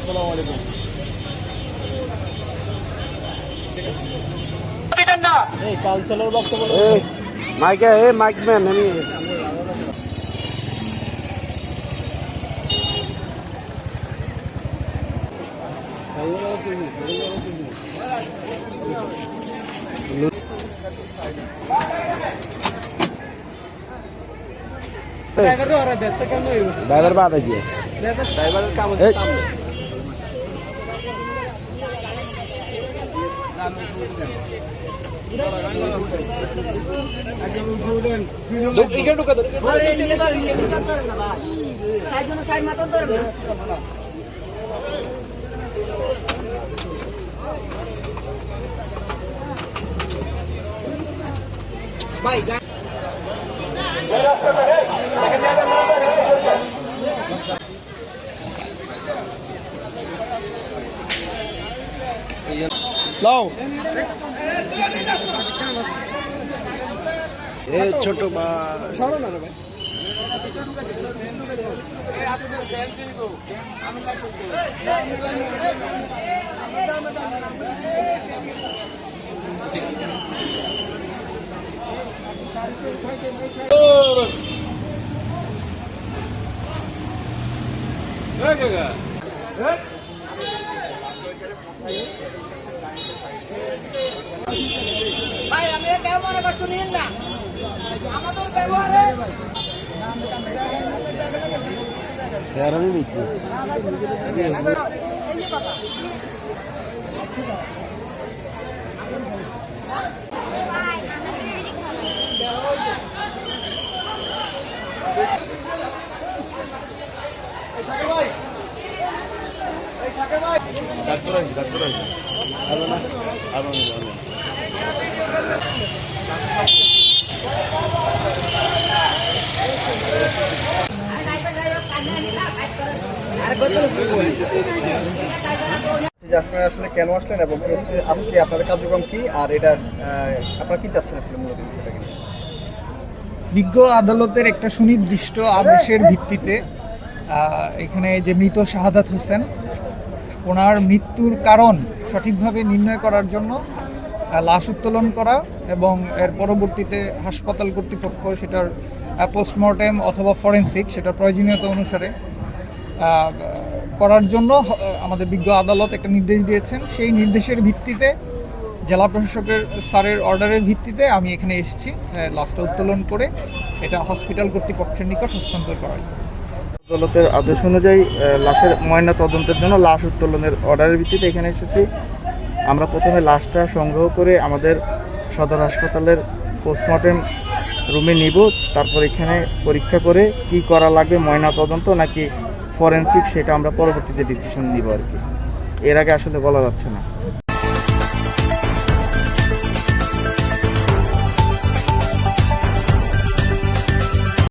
আসসালামু আলাইকুম। এই কাউন্সিলর বক্তব্য মাইকে মাইক ম্যান আমি ড্রাইভার বাদ আছে ড্রাইভারের কাম ছোট বা ভাই আমি কেমন মনে করছো নিন না আমাদের ব্যবহারে এই যে কথা যে আপনারা আসলে কেন আসলেন এবং হচ্ছে আজকে আপনাদের কার্যক্রম কি, আর এটা আপনারা কি চাচ্ছেন আসলে মূলত বিষয়টাকে? বিজ্ঞ আদালতের একটা সুনির্দিষ্ট আদেশের ভিত্তিতে এখানে যে মৃত শাহাদাত হোসেন, ওনার মৃত্যুর কারণ সঠিকভাবে নির্ণয় করার জন্য লাশ উত্তোলন করা এবং এর পরবর্তীতে হাসপাতাল কর্তৃপক্ষ সেটার পোস্টমর্টেম অথবা ফরেনসিক সেটার প্রয়োজনীয়তা অনুসারে করার জন্য আমাদের বিজ্ঞ আদালত একটা নির্দেশ দিয়েছেন। সেই নির্দেশের ভিত্তিতে জেলা প্রশাসকের স্যারের অর্ডারের ভিত্তিতে আমি এখানে এসেছি লাশটা উত্তোলন করে এটা হসপিটাল কর্তৃপক্ষের নিকট হস্তান্তর করা হয়। আদালতের আদেশ অনুযায়ী লাশের ময়না তদন্তের জন্য লাশ উত্তোলনের অর্ডারের ভিত্তিতে এখানে এসেছি। আমরা প্রথমে লাশটা সংগ্রহ করে আমাদের সদর হাসপাতালের পোস্টমর্টেম রুমে নিব, তারপর এখানে পরীক্ষা করে কি করা লাগবে, ময়না তদন্ত নাকি ফরেনসিক, সেটা আমরা পরবর্তীতে ডিসিশন নিব আর কি। এর আগে আসলে বলা যাচ্ছে না।